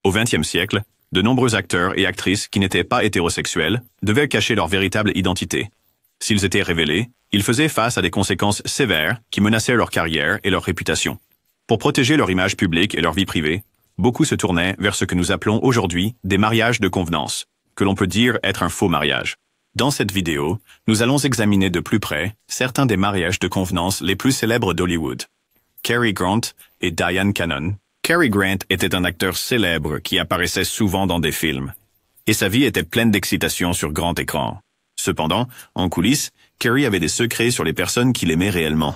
Au XXe siècle, de nombreux acteurs et actrices qui n'étaient pas hétérosexuels devaient cacher leur véritable identité. S'ils étaient révélés, ils faisaient face à des conséquences sévères qui menaçaient leur carrière et leur réputation. Pour protéger leur image publique et leur vie privée, beaucoup se tournaient vers ce que nous appelons aujourd'hui des mariages de convenance, que l'on peut dire être un faux mariage. Dans cette vidéo, nous allons examiner de plus près certains des mariages de convenance les plus célèbres d'Hollywood. Cary Grant et Diane Cannon. Cary Grant était un acteur célèbre qui apparaissait souvent dans des films, et sa vie était pleine d'excitation sur grand écran. Cependant, en coulisses, Cary avait des secrets sur les personnes qu'il aimait réellement.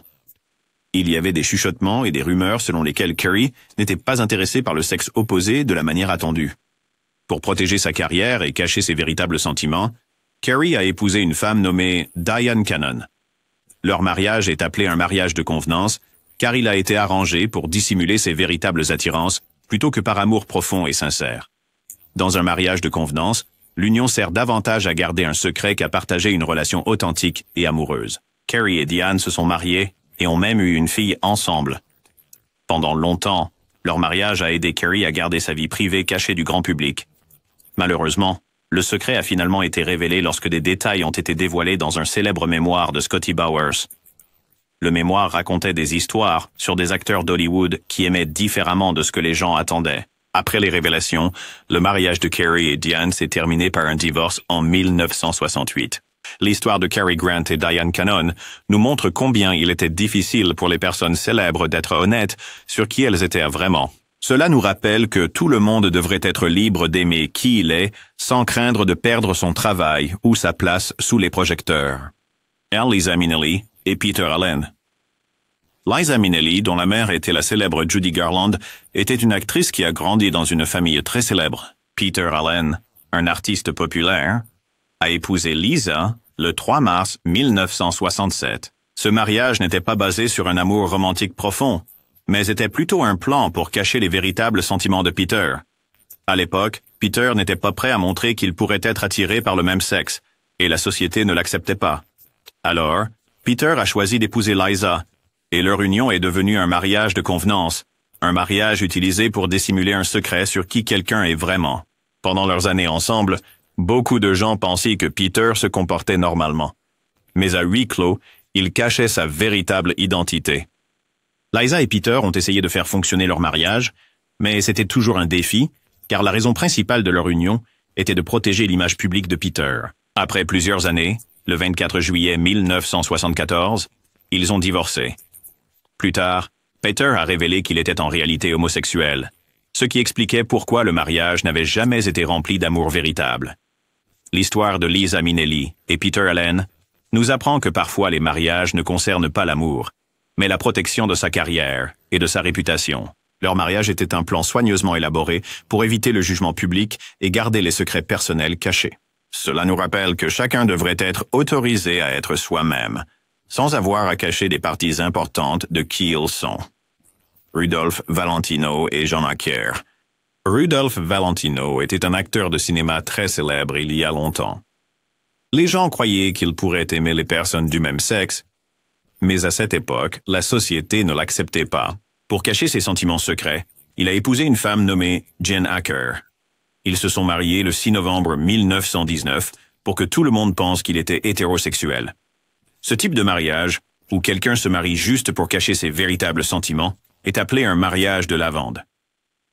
Il y avait des chuchotements et des rumeurs selon lesquels Cary n'était pas intéressé par le sexe opposé de la manière attendue. Pour protéger sa carrière et cacher ses véritables sentiments, Cary a épousé une femme nommée Diane Cannon. Leur mariage est appelé un mariage de convenance, car il a été arrangé pour dissimuler ses véritables attirances plutôt que par amour profond et sincère. Dans un mariage de convenance, l'union sert davantage à garder un secret qu'à partager une relation authentique et amoureuse. Cary et Diane se sont mariés et ont même eu une fille ensemble. Pendant longtemps, leur mariage a aidé Cary à garder sa vie privée cachée du grand public. Malheureusement, le secret a finalement été révélé lorsque des détails ont été dévoilés dans un célèbre mémoire de Scotty Bowers. Le mémoire racontait des histoires sur des acteurs d'Hollywood qui aimaient différemment de ce que les gens attendaient. Après les révélations, le mariage de Cary et Diane s'est terminé par un divorce en 1968. L'histoire de Cary Grant et Diane Cannon nous montre combien il était difficile pour les personnes célèbres d'être honnêtes sur qui elles étaient vraiment. Cela nous rappelle que tout le monde devrait être libre d'aimer qui il est, sans craindre de perdre son travail ou sa place sous les projecteurs. Liza Minnelli et Peter Allen. Liza Minnelli, dont la mère était la célèbre Judy Garland, était une actrice qui a grandi dans une famille très célèbre. Peter Allen, un artiste populaire, a épousé Liza le 3 mars 1967. Ce mariage n'était pas basé sur un amour romantique profond, mais était plutôt un plan pour cacher les véritables sentiments de Peter. À l'époque, Peter n'était pas prêt à montrer qu'il pourrait être attiré par le même sexe, et la société ne l'acceptait pas. Alors, Peter a choisi d'épouser Liza, et leur union est devenue un mariage de convenance, un mariage utilisé pour dissimuler un secret sur qui quelqu'un est vraiment. Pendant leurs années ensemble, beaucoup de gens pensaient que Peter se comportait normalement. Mais à huis clos, il cachait sa véritable identité. Liza et Peter ont essayé de faire fonctionner leur mariage, mais c'était toujours un défi, car la raison principale de leur union était de protéger l'image publique de Peter. Après plusieurs années, le 24 juillet 1974, ils ont divorcé. Plus tard, Peter a révélé qu'il était en réalité homosexuel, ce qui expliquait pourquoi le mariage n'avait jamais été rempli d'amour véritable. L'histoire de Liza Minnelli et Peter Allen nous apprend que parfois les mariages ne concernent pas l'amour, mais la protection de sa carrière et de sa réputation. Leur mariage était un plan soigneusement élaboré pour éviter le jugement public et garder les secrets personnels cachés. Cela nous rappelle que chacun devrait être autorisé à être soi-même, sans avoir à cacher des parties importantes de qui ils sont. Rudolph Valentino et Jean Acker. Rudolph Valentino était un acteur de cinéma très célèbre il y a longtemps. Les gens croyaient qu'il pourrait aimer les personnes du même sexe, mais à cette époque, la société ne l'acceptait pas. Pour cacher ses sentiments secrets, il a épousé une femme nommée Jen Acker. Ils se sont mariés le 6 novembre 1919 pour que tout le monde pense qu'il était hétérosexuel. Ce type de mariage, où quelqu'un se marie juste pour cacher ses véritables sentiments, est appelé un mariage de lavande.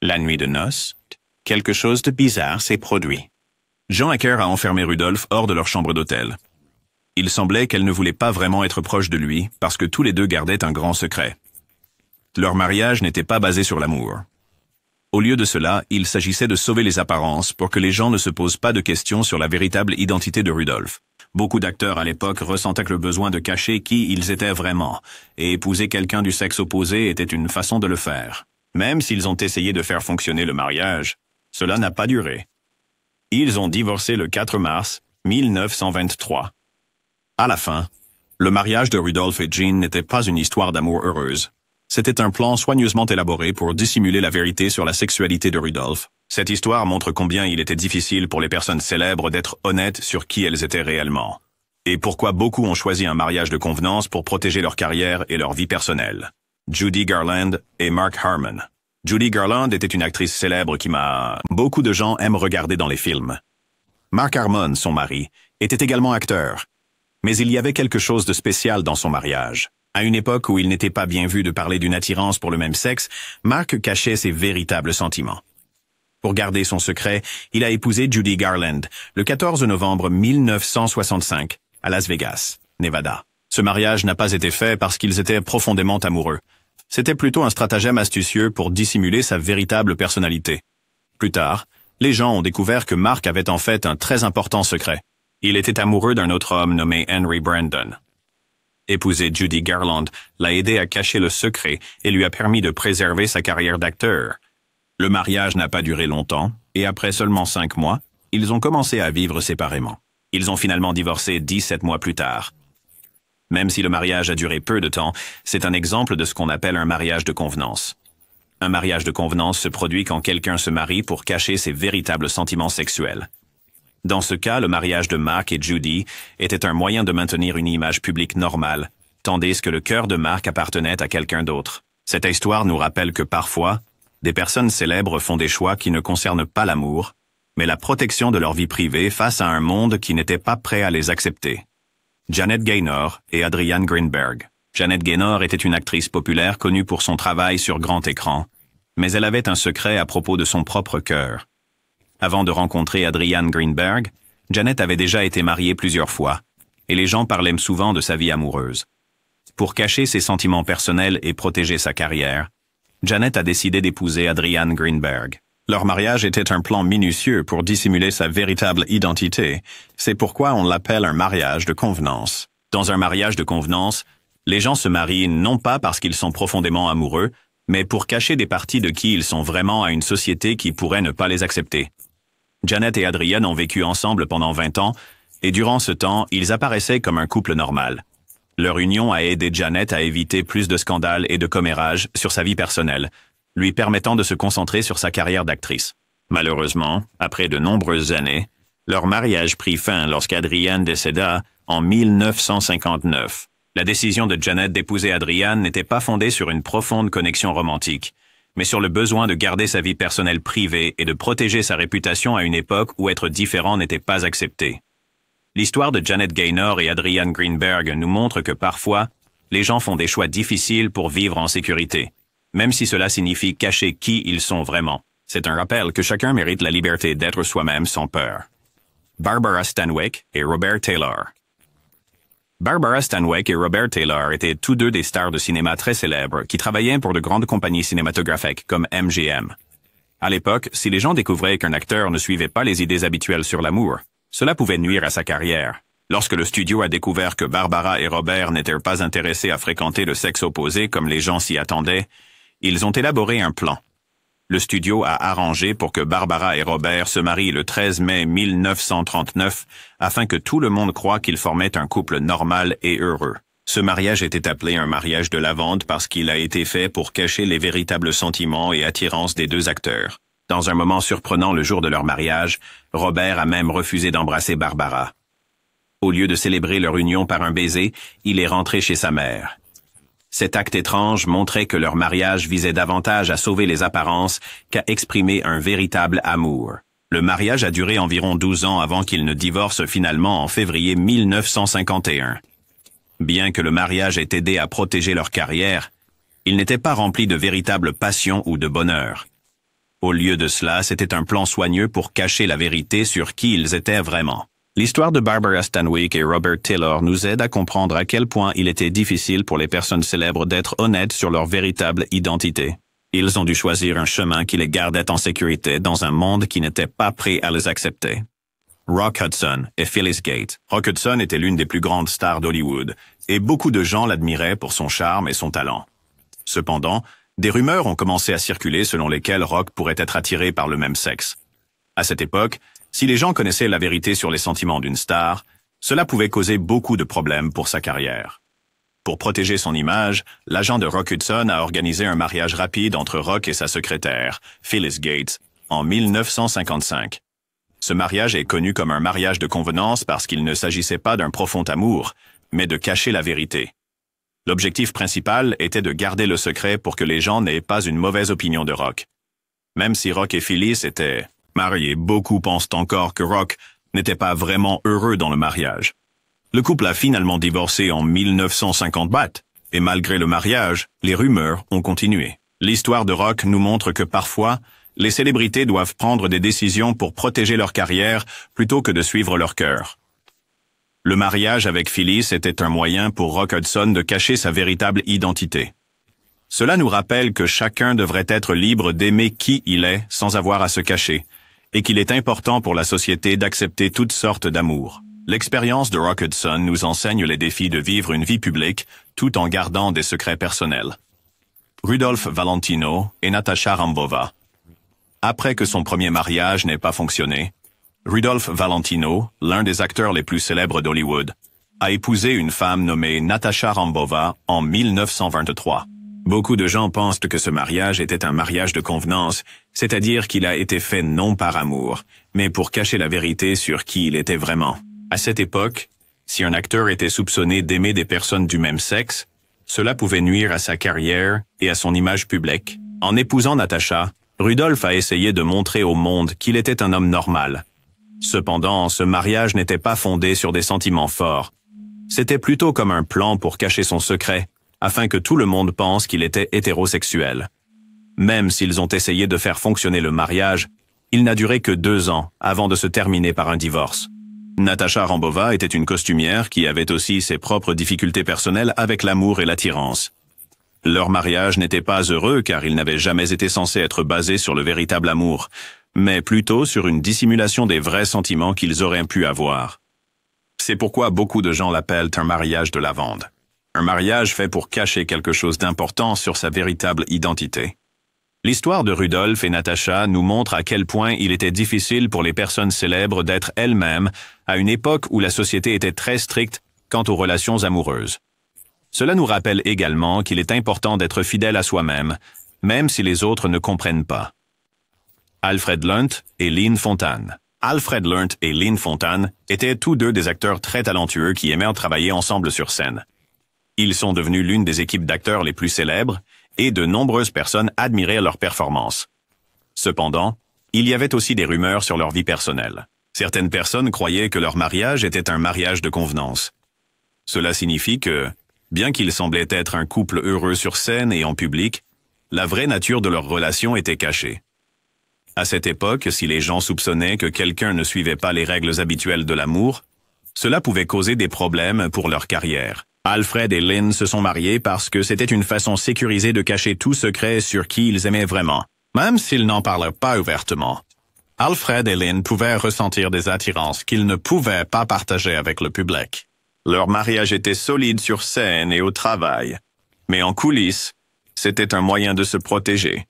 La nuit de noces, quelque chose de bizarre s'est produit. Jean Acker a enfermé Rudolph hors de leur chambre d'hôtel. Il semblait qu'elle ne voulait pas vraiment être proche de lui parce que tous les deux gardaient un grand secret. Leur mariage n'était pas basé sur l'amour. Au lieu de cela, il s'agissait de sauver les apparences pour que les gens ne se posent pas de questions sur la véritable identité de Rudolph. Beaucoup d'acteurs à l'époque ressentaient le besoin de cacher qui ils étaient vraiment, et épouser quelqu'un du sexe opposé était une façon de le faire. Même s'ils ont essayé de faire fonctionner le mariage, cela n'a pas duré. Ils ont divorcé le 4 mars 1923. À la fin, le mariage de Rudolph et Jean n'était pas une histoire d'amour heureuse. C'était un plan soigneusement élaboré pour dissimuler la vérité sur la sexualité de Rudolph. Cette histoire montre combien il était difficile pour les personnes célèbres d'être honnêtes sur qui elles étaient réellement, et pourquoi beaucoup ont choisi un mariage de convenance pour protéger leur carrière et leur vie personnelle. Judy Garland et Mark Harmon. Judy Garland était une actrice célèbre beaucoup de gens aiment regarder dans les films. Mark Harmon, son mari, était également acteur. Mais il y avait quelque chose de spécial dans son mariage. À une époque où il n'était pas bien vu de parler d'une attirance pour le même sexe, Mark cachait ses véritables sentiments. Pour garder son secret, il a épousé Judy Garland le 14 novembre 1965 à Las Vegas, Nevada. Ce mariage n'a pas été fait parce qu'ils étaient profondément amoureux. C'était plutôt un stratagème astucieux pour dissimuler sa véritable personnalité. Plus tard, les gens ont découvert que Mark avait en fait un très important secret. Il était amoureux d'un autre homme nommé Henry Brandon. Épouser Judy Garland l'a aidé à cacher le secret et lui a permis de préserver sa carrière d'acteur. Le mariage n'a pas duré longtemps, et après seulement 5 mois, ils ont commencé à vivre séparément. Ils ont finalement divorcé 17 mois plus tard. Même si le mariage a duré peu de temps, c'est un exemple de ce qu'on appelle un mariage de convenance. Un mariage de convenance se produit quand quelqu'un se marie pour cacher ses véritables sentiments sexuels. Dans ce cas, le mariage de Mark et Judy était un moyen de maintenir une image publique normale, tandis que le cœur de Mark appartenait à quelqu'un d'autre. Cette histoire nous rappelle que parfois, des personnes célèbres font des choix qui ne concernent pas l'amour, mais la protection de leur vie privée face à un monde qui n'était pas prêt à les accepter. Janet Gaynor et Adrienne Greenberg. Janet Gaynor était une actrice populaire connue pour son travail sur grand écran, mais elle avait un secret à propos de son propre cœur. Avant de rencontrer Adrienne Greenberg, Janet avait déjà été mariée plusieurs fois, et les gens parlaient souvent de sa vie amoureuse. Pour cacher ses sentiments personnels et protéger sa carrière, Janet a décidé d'épouser Adrienne Greenberg. Leur mariage était un plan minutieux pour dissimuler sa véritable identité. C'est pourquoi on l'appelle un mariage de convenance. Dans un mariage de convenance, les gens se marient non pas parce qu'ils sont profondément amoureux, mais pour cacher des parties de qui ils sont vraiment à une société qui pourrait ne pas les accepter. Janet et Adrienne ont vécu ensemble pendant 20 ans, et durant ce temps, ils apparaissaient comme un couple normal. Leur union a aidé Janet à éviter plus de scandales et de commérages sur sa vie personnelle, lui permettant de se concentrer sur sa carrière d'actrice. Malheureusement, après de nombreuses années, leur mariage prit fin lorsqu'Adrienne décéda en 1959. La décision de Janet d'épouser Adrienne n'était pas fondée sur une profonde connexion romantique, mais sur le besoin de garder sa vie personnelle privée et de protéger sa réputation à une époque où être différent n'était pas accepté. L'histoire de Janet Gaynor et Adrienne Greenberg nous montre que parfois, les gens font des choix difficiles pour vivre en sécurité, même si cela signifie cacher qui ils sont vraiment. C'est un rappel que chacun mérite la liberté d'être soi-même sans peur. Barbara Stanwyck et Robert Taylor. Barbara Stanwyck et Robert Taylor étaient tous deux des stars de cinéma très célèbres qui travaillaient pour de grandes compagnies cinématographiques comme MGM. À l'époque, si les gens découvraient qu'un acteur ne suivait pas les idées habituelles sur l'amour, cela pouvait nuire à sa carrière. Lorsque le studio a découvert que Barbara et Robert n'étaient pas intéressés à fréquenter le sexe opposé comme les gens s'y attendaient, ils ont élaboré un plan. Le studio a arrangé pour que Barbara et Robert se marient le 13 mai 1939 afin que tout le monde croie qu'ils formaient un couple normal et heureux. Ce mariage était appelé un mariage de lavande parce qu'il a été fait pour cacher les véritables sentiments et attirances des deux acteurs. Dans un moment surprenant le jour de leur mariage, Robert a même refusé d'embrasser Barbara. Au lieu de célébrer leur union par un baiser, il est rentré chez sa mère. Cet acte étrange montrait que leur mariage visait davantage à sauver les apparences qu'à exprimer un véritable amour. Le mariage a duré environ 12 ans avant qu'ils ne divorcent finalement en février 1951. Bien que le mariage ait aidé à protéger leur carrière, il n'était pas rempli de véritable passion ou de bonheur. Au lieu de cela, c'était un plan soigneux pour cacher la vérité sur qui ils étaient vraiment. L'histoire de Barbara Stanwyck et Robert Taylor nous aide à comprendre à quel point il était difficile pour les personnes célèbres d'être honnêtes sur leur véritable identité. Ils ont dû choisir un chemin qui les gardait en sécurité dans un monde qui n'était pas prêt à les accepter. Rock Hudson et Phyllis Gates. Rock Hudson était l'une des plus grandes stars d'Hollywood, et beaucoup de gens l'admiraient pour son charme et son talent. Cependant, des rumeurs ont commencé à circuler selon lesquelles Rock pourrait être attiré par le même sexe. À cette époque, si les gens connaissaient la vérité sur les sentiments d'une star, cela pouvait causer beaucoup de problèmes pour sa carrière. Pour protéger son image, l'agent de Rock Hudson a organisé un mariage rapide entre Rock et sa secrétaire, Phyllis Gates, en 1955. Ce mariage est connu comme un mariage de convenance parce qu'il ne s'agissait pas d'un profond amour, mais de cacher la vérité. L'objectif principal était de garder le secret pour que les gens n'aient pas une mauvaise opinion de Rock. Même si Rock et Phyllis étaient mariés, beaucoup pensent encore que Rock n'était pas vraiment heureux dans le mariage. Le couple a finalement divorcé en 1954, et malgré le mariage, les rumeurs ont continué. L'histoire de Rock nous montre que parfois, les célébrités doivent prendre des décisions pour protéger leur carrière plutôt que de suivre leur cœur. Le mariage avec Phyllis était un moyen pour Rock Hudson de cacher sa véritable identité. Cela nous rappelle que chacun devrait être libre d'aimer qui il est sans avoir à se cacher, et qu'il est important pour la société d'accepter toutes sortes d'amour. L'expérience de Rock Hudson nous enseigne les défis de vivre une vie publique tout en gardant des secrets personnels. Rudolph Valentino et Natasha Rambova. Après que son premier mariage n'ait pas fonctionné, Rudolph Valentino, l'un des acteurs les plus célèbres d'Hollywood, a épousé une femme nommée Natasha Rambova en 1923. Beaucoup de gens pensent que ce mariage était un mariage de convenance, c'est-à-dire qu'il a été fait non par amour, mais pour cacher la vérité sur qui il était vraiment. À cette époque, si un acteur était soupçonné d'aimer des personnes du même sexe, cela pouvait nuire à sa carrière et à son image publique. En épousant Natasha, Rudolph a essayé de montrer au monde qu'il était un homme normal. Cependant, ce mariage n'était pas fondé sur des sentiments forts. C'était plutôt comme un plan pour cacher son secret, afin que tout le monde pense qu'il était hétérosexuel. Même s'ils ont essayé de faire fonctionner le mariage, il n'a duré que 2 ans avant de se terminer par un divorce. Natasha Rambova était une costumière qui avait aussi ses propres difficultés personnelles avec l'amour et l'attirance. Leur mariage n'était pas heureux car il n'avait jamais été censé être basé sur le véritable amour, mais plutôt sur une dissimulation des vrais sentiments qu'ils auraient pu avoir. C'est pourquoi beaucoup de gens l'appellent un mariage de lavande. Un mariage fait pour cacher quelque chose d'important sur sa véritable identité. L'histoire de Rudolph et Natasha nous montre à quel point il était difficile pour les personnes célèbres d'être elles-mêmes à une époque où la société était très stricte quant aux relations amoureuses. Cela nous rappelle également qu'il est important d'être fidèle à soi-même, même si les autres ne comprennent pas. Alfred Lunt et Lynn Fontanne. Alfred Lunt et Lynn Fontanne étaient tous deux des acteurs très talentueux qui aimaient travailler ensemble sur scène. Ils sont devenus l'une des équipes d'acteurs les plus célèbres et de nombreuses personnes admiraient leur performance. Cependant, il y avait aussi des rumeurs sur leur vie personnelle. Certaines personnes croyaient que leur mariage était un mariage de convenance. Cela signifie que, bien qu'ils semblaient être un couple heureux sur scène et en public, la vraie nature de leur relation était cachée. À cette époque, si les gens soupçonnaient que quelqu'un ne suivait pas les règles habituelles de l'amour, cela pouvait causer des problèmes pour leur carrière. Alfred et Lynn se sont mariés parce que c'était une façon sécurisée de cacher tout secret sur qui ils aimaient vraiment, même s'ils n'en parlaient pas ouvertement. Alfred et Lynn pouvaient ressentir des attirances qu'ils ne pouvaient pas partager avec le public. Leur mariage était solide sur scène et au travail, mais en coulisses, c'était un moyen de se protéger.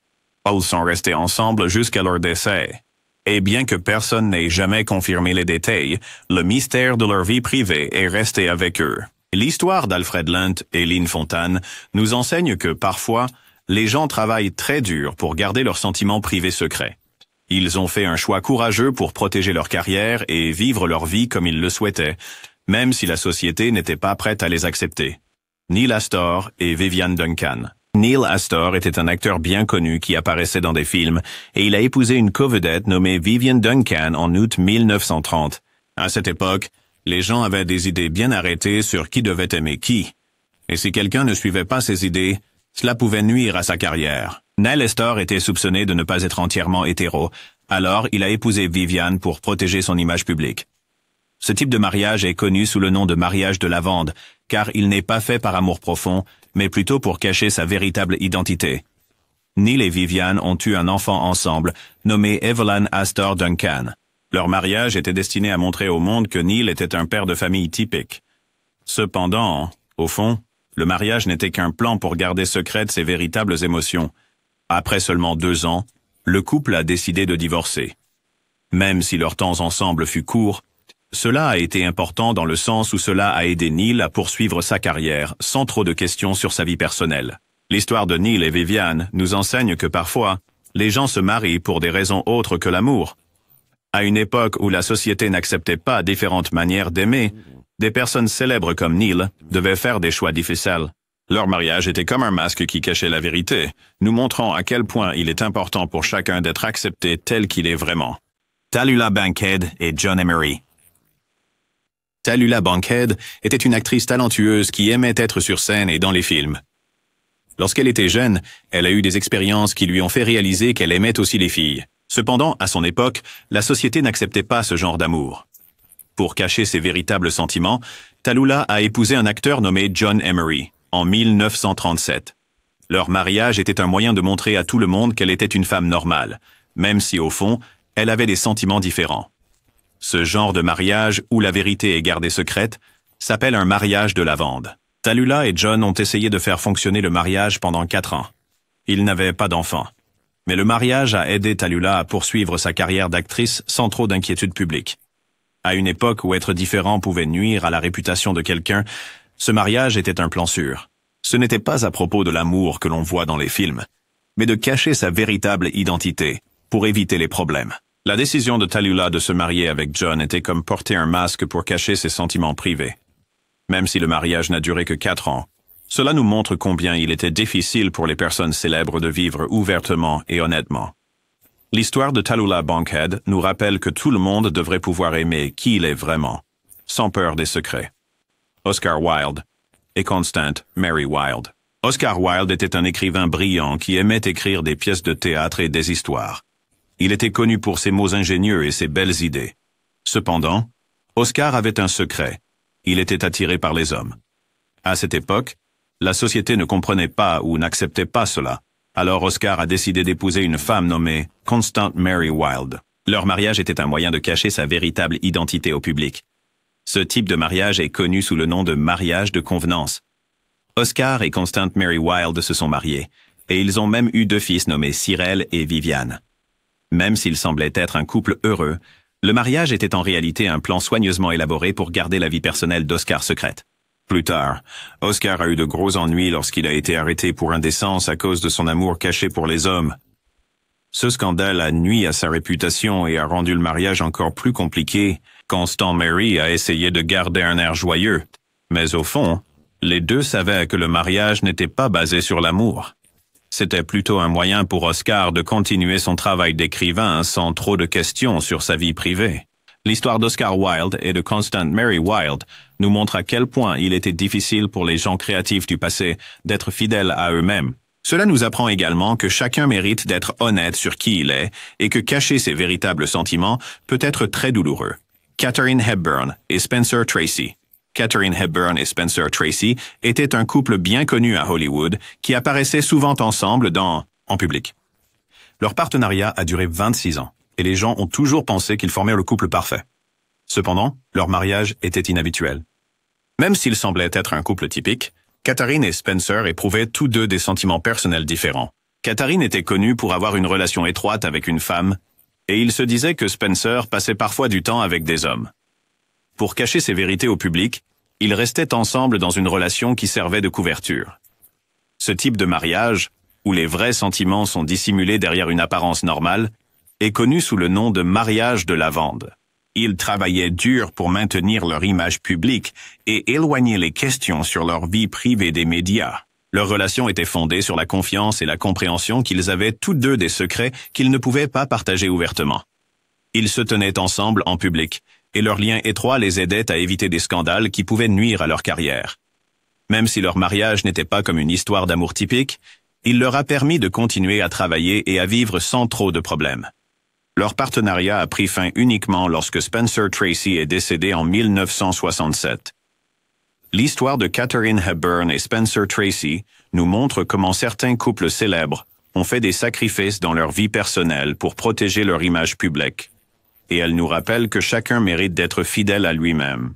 Ils sont restés ensemble jusqu'à leur décès. Et bien que personne n'ait jamais confirmé les détails, le mystère de leur vie privée est resté avec eux. L'histoire d'Alfred Lunt et Lynn Fontanne nous enseigne que parfois, les gens travaillent très dur pour garder leurs sentiments privés secrets. Ils ont fait un choix courageux pour protéger leur carrière et vivre leur vie comme ils le souhaitaient, même si la société n'était pas prête à les accepter. Neil Astor et Vivian Duncan. Neil Astor était un acteur bien connu qui apparaissait dans des films et il a épousé une co-vedette nommée Vivian Duncan en août 1930. À cette époque, les gens avaient des idées bien arrêtées sur qui devait aimer qui. Et si quelqu'un ne suivait pas ces idées, cela pouvait nuire à sa carrière. Neil Astor était soupçonné de ne pas être entièrement hétéro, alors il a épousé Vivian pour protéger son image publique. Ce type de mariage est connu sous le nom de mariage de lavande, car il n'est pas fait par amour profond, mais plutôt pour cacher sa véritable identité. Neil et Vivian ont eu un enfant ensemble, nommé Evelyn Astor Duncan. Leur mariage était destiné à montrer au monde que Neil était un père de famille typique. Cependant, au fond, le mariage n'était qu'un plan pour garder secrètes ses véritables émotions. Après seulement 2 ans, le couple a décidé de divorcer. Même si leur temps ensemble fut court, cela a été important dans le sens où cela a aidé Neil à poursuivre sa carrière sans trop de questions sur sa vie personnelle. L'histoire de Neil et Vivian nous enseigne que parfois, les gens se marient pour des raisons autres que l'amour. À une époque où la société n'acceptait pas différentes manières d'aimer, des personnes célèbres comme Neil devaient faire des choix difficiles. Leur mariage était comme un masque qui cachait la vérité, nous montrant à quel point il est important pour chacun d'être accepté tel qu'il est vraiment. Tallulah Bankhead et John Emery. Tallulah Bankhead était une actrice talentueuse qui aimait être sur scène et dans les films. Lorsqu'elle était jeune, elle a eu des expériences qui lui ont fait réaliser qu'elle aimait aussi les filles. Cependant, à son époque, la société n'acceptait pas ce genre d'amour. Pour cacher ses véritables sentiments, Tallulah a épousé un acteur nommé John Emery en 1937. Leur mariage était un moyen de montrer à tout le monde qu'elle était une femme normale, même si au fond, elle avait des sentiments différents. Ce genre de mariage où la vérité est gardée secrète s'appelle un mariage de lavande. Tallulah et John ont essayé de faire fonctionner le mariage pendant 4 ans. Ils n'avaient pas d'enfants. Mais le mariage a aidé Tallulah à poursuivre sa carrière d'actrice sans trop d'inquiétude publique. À une époque où être différent pouvait nuire à la réputation de quelqu'un, ce mariage était un plan sûr. Ce n'était pas à propos de l'amour que l'on voit dans les films, mais de cacher sa véritable identité pour éviter les problèmes. La décision de Tallulah de se marier avec John était comme porter un masque pour cacher ses sentiments privés. Même si le mariage n'a duré que 4 ans, cela nous montre combien il était difficile pour les personnes célèbres de vivre ouvertement et honnêtement. L'histoire de Tallulah Bankhead nous rappelle que tout le monde devrait pouvoir aimer qui il est vraiment, sans peur des secrets. Oscar Wilde et Constant Mary Wilde. Oscar Wilde était un écrivain brillant qui aimait écrire des pièces de théâtre et des histoires. Il était connu pour ses mots ingénieux et ses belles idées. Cependant, Oscar avait un secret. Il était attiré par les hommes. À cette époque, la société ne comprenait pas ou n'acceptait pas cela. Alors Oscar a décidé d'épouser une femme nommée Constant Mary Wilde. Leur mariage était un moyen de cacher sa véritable identité au public. Ce type de mariage est connu sous le nom de mariage de convenance. Oscar et Constant Mary Wilde se sont mariés, et ils ont même eu 2 fils nommés Cyril et Viviane. Même s'il semblait être un couple heureux, le mariage était en réalité un plan soigneusement élaboré pour garder la vie personnelle d'Oscar secrète. Plus tard, Oscar a eu de gros ennuis lorsqu'il a été arrêté pour indécence à cause de son amour caché pour les hommes. Ce scandale a nui à sa réputation et a rendu le mariage encore plus compliqué. Constant Mary a essayé de garder un air joyeux, mais au fond, les deux savaient que le mariage n'était pas basé sur l'amour. C'était plutôt un moyen pour Oscar de continuer son travail d'écrivain sans trop de questions sur sa vie privée. L'histoire d'Oscar Wilde et de Constant Mary Wilde nous montre à quel point il était difficile pour les gens créatifs du passé d'être fidèles à eux-mêmes. Cela nous apprend également que chacun mérite d'être honnête sur qui il est et que cacher ses véritables sentiments peut être très douloureux. Katharine Hepburn et Spencer Tracy. Katharine Hepburn et Spencer Tracy étaient un couple bien connu à Hollywood qui apparaissait souvent ensemble en public. Leur partenariat a duré 26 ans et les gens ont toujours pensé qu'ils formaient le couple parfait. Cependant, leur mariage était inhabituel. Même s'ils semblaient être un couple typique, Katharine et Spencer éprouvaient tous deux des sentiments personnels différents. Katharine était connue pour avoir une relation étroite avec une femme et il se disait que Spencer passait parfois du temps avec des hommes. Pour cacher ses vérités au public, ils restaient ensemble dans une relation qui servait de couverture. Ce type de mariage, où les vrais sentiments sont dissimulés derrière une apparence normale, est connu sous le nom de mariage de lavande. Ils travaillaient dur pour maintenir leur image publique et éloigner les questions sur leur vie privée des médias. Leur relation était fondée sur la confiance et la compréhension qu'ils avaient tous deux des secrets qu'ils ne pouvaient pas partager ouvertement. Ils se tenaient ensemble en public, et leur lien étroit les aidait à éviter des scandales qui pouvaient nuire à leur carrière. Même si leur mariage n'était pas comme une histoire d'amour typique, il leur a permis de continuer à travailler et à vivre sans trop de problèmes. Leur partenariat a pris fin uniquement lorsque Spencer Tracy est décédé en 1967. L'histoire de Katharine Hepburn et Spencer Tracy nous montre comment certains couples célèbres ont fait des sacrifices dans leur vie personnelle pour protéger leur image publique. Et elle nous rappelle que chacun mérite d'être fidèle à lui-même.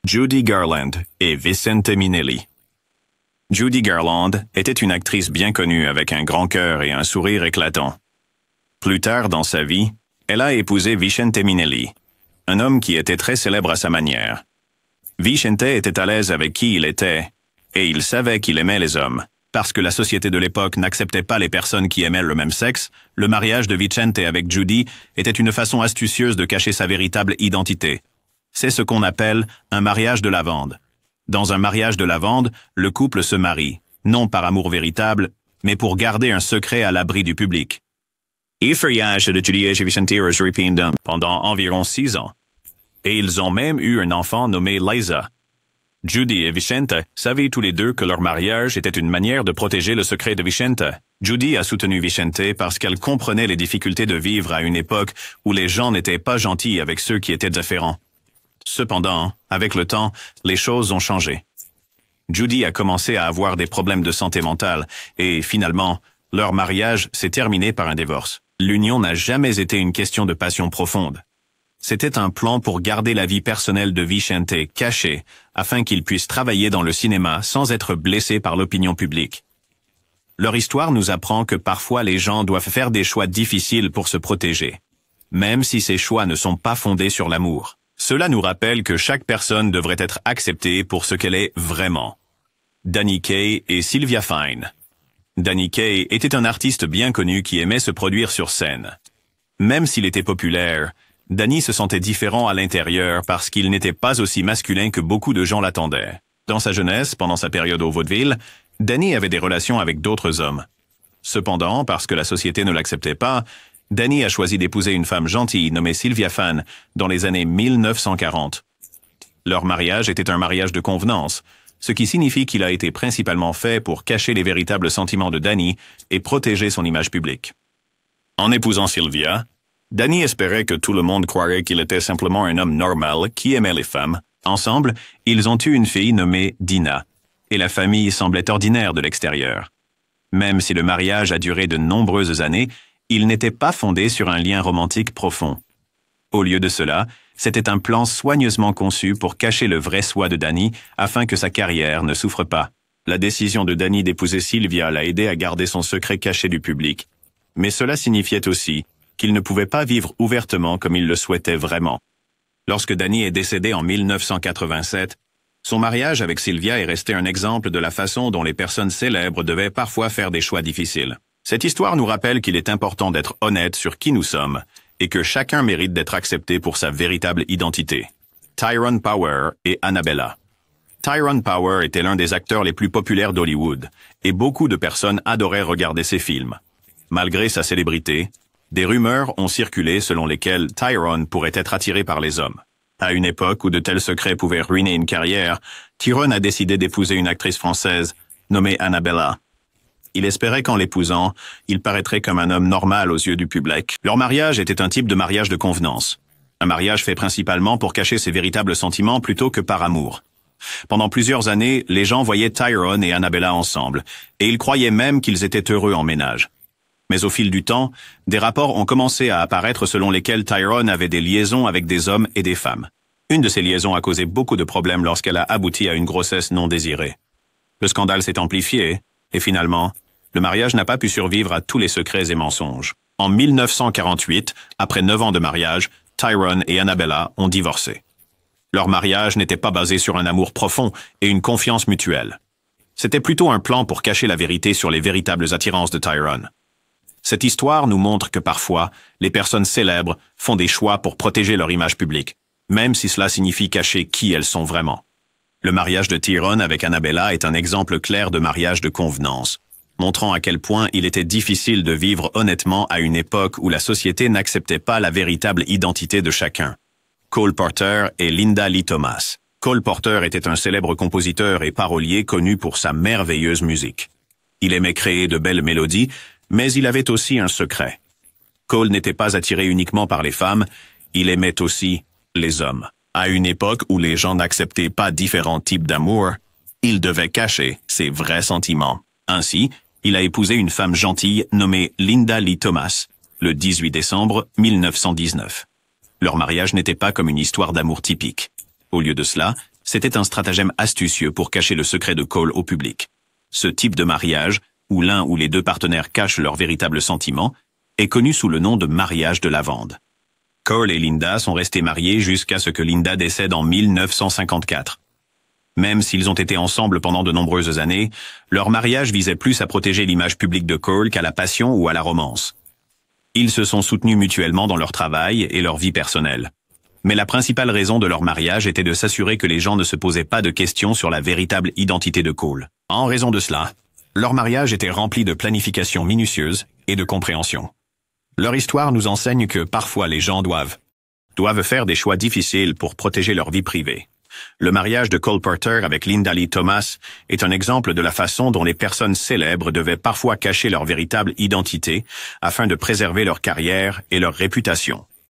Judy Garland et Vicente Minnelli. Judy Garland était une actrice bien connue avec un grand cœur et un sourire éclatant. Plus tard dans sa vie, elle a épousé Vicente Minnelli, un homme qui était très célèbre à sa manière. Vicente était à l'aise avec qui il était, et il savait qu'il aimait les hommes. Parce que la société de l'époque n'acceptait pas les personnes qui aimaient le même sexe, le mariage de Vicente avec Judy était une façon astucieuse de cacher sa véritable identité. C'est ce qu'on appelle un mariage de lavande. Dans un mariage de lavande, le couple se marie, non par amour véritable, mais pour garder un secret à l'abri du public. Le mariage de Judy et Vicente est pendant environ 6 ans. Et ils ont même eu un enfant nommé Liza. Judy et Vicente savaient tous les deux que leur mariage était une manière de protéger le secret de Vicente. Judy a soutenu Vicente parce qu'elle comprenait les difficultés de vivre à une époque où les gens n'étaient pas gentils avec ceux qui étaient différents. Cependant, avec le temps, les choses ont changé. Judy a commencé à avoir des problèmes de santé mentale et, finalement, leur mariage s'est terminé par un divorce. L'union n'a jamais été une question de passion profonde. C'était un plan pour garder la vie personnelle de Vicente cachée afin qu'il puisse travailler dans le cinéma sans être blessé par l'opinion publique. Leur histoire nous apprend que parfois les gens doivent faire des choix difficiles pour se protéger, même si ces choix ne sont pas fondés sur l'amour. Cela nous rappelle que chaque personne devrait être acceptée pour ce qu'elle est vraiment. Danny Kaye et Sylvia Fine. Danny Kaye était un artiste bien connu qui aimait se produire sur scène. Même s'il était populaire, Danny se sentait différent à l'intérieur parce qu'il n'était pas aussi masculin que beaucoup de gens l'attendaient. Dans sa jeunesse, pendant sa période au vaudeville, Danny avait des relations avec d'autres hommes. Cependant, parce que la société ne l'acceptait pas, Danny a choisi d'épouser une femme gentille nommée Sylvia Fine dans les années 1940. Leur mariage était un mariage de convenance, ce qui signifie qu'il a été principalement fait pour cacher les véritables sentiments de Danny et protéger son image publique. En épousant Sylvia, Danny espérait que tout le monde croirait qu'il était simplement un homme normal qui aimait les femmes. Ensemble, ils ont eu une fille nommée Dina, et la famille semblait ordinaire de l'extérieur. Même si le mariage a duré de nombreuses années, il n'était pas fondé sur un lien romantique profond. Au lieu de cela, c'était un plan soigneusement conçu pour cacher le vrai soi de Danny afin que sa carrière ne souffre pas. La décision de Danny d'épouser Sylvia l'a aidé à garder son secret caché du public. Mais cela signifiait aussi qu'il ne pouvait pas vivre ouvertement comme il le souhaitait vraiment. Lorsque Danny est décédé en 1987, son mariage avec Sylvia est resté un exemple de la façon dont les personnes célèbres devaient parfois faire des choix difficiles. Cette histoire nous rappelle qu'il est important d'être honnête sur qui nous sommes et que chacun mérite d'être accepté pour sa véritable identité. Tyrone Power et Annabella. Tyrone Power était l'un des acteurs les plus populaires d'Hollywood et beaucoup de personnes adoraient regarder ses films. Malgré sa célébrité, des rumeurs ont circulé selon lesquelles Tyrone pourrait être attiré par les hommes. À une époque où de tels secrets pouvaient ruiner une carrière, Tyrone a décidé d'épouser une actrice française nommée Annabella. Il espérait qu'en l'épousant, il paraîtrait comme un homme normal aux yeux du public. Leur mariage était un type de mariage de convenance. Un mariage fait principalement pour cacher ses véritables sentiments plutôt que par amour. Pendant plusieurs années, les gens voyaient Tyrone et Annabella ensemble, et ils croyaient même qu'ils étaient heureux en ménage. Mais au fil du temps, des rapports ont commencé à apparaître selon lesquels Tyrone avait des liaisons avec des hommes et des femmes. Une de ces liaisons a causé beaucoup de problèmes lorsqu'elle a abouti à une grossesse non désirée. Le scandale s'est amplifié, et finalement, le mariage n'a pas pu survivre à tous les secrets et mensonges. En 1948, après 9 ans de mariage, Tyrone et Annabella ont divorcé. Leur mariage n'était pas basé sur un amour profond et une confiance mutuelle. C'était plutôt un plan pour cacher la vérité sur les véritables attirances de Tyrone. Cette histoire nous montre que parfois, les personnes célèbres font des choix pour protéger leur image publique, même si cela signifie cacher qui elles sont vraiment. Le mariage de Tyrone avec Annabella est un exemple clair de mariage de convenance, montrant à quel point il était difficile de vivre honnêtement à une époque où la société n'acceptait pas la véritable identité de chacun. Cole Porter et Linda Lee Thomas. Cole Porter était un célèbre compositeur et parolier connu pour sa merveilleuse musique. Il aimait créer de belles mélodies, mais il avait aussi un secret. Cole n'était pas attiré uniquement par les femmes, il aimait aussi les hommes. À une époque où les gens n'acceptaient pas différents types d'amour, il devait cacher ses vrais sentiments. Ainsi, il a épousé une femme gentille nommée Linda Lee Thomas, le 18 décembre 1919. Leur mariage n'était pas comme une histoire d'amour typique. Au lieu de cela, c'était un stratagème astucieux pour cacher le secret de Cole au public. Ce type de mariage, où l'un ou les deux partenaires cachent leurs véritables sentiments, est connu sous le nom de mariage de lavande. Cole et Linda sont restés mariés jusqu'à ce que Linda décède en 1954. Même s'ils ont été ensemble pendant de nombreuses années, leur mariage visait plus à protéger l'image publique de Cole qu'à la passion ou à la romance. Ils se sont soutenus mutuellement dans leur travail et leur vie personnelle. Mais la principale raison de leur mariage était de s'assurer que les gens ne se posaient pas de questions sur la véritable identité de Cole. En raison de cela, leur mariage était rempli de planification minutieuse et de compréhension. Leur histoire nous enseigne que parfois les gens doivent faire des choix difficiles pour protéger leur vie privée. Le mariage de Cole Porter avec Linda Lee Thomas est un exemple de la façon dont les personnes célèbres devaient parfois cacher leur véritable identité afin de préserver leur carrière et leur réputation.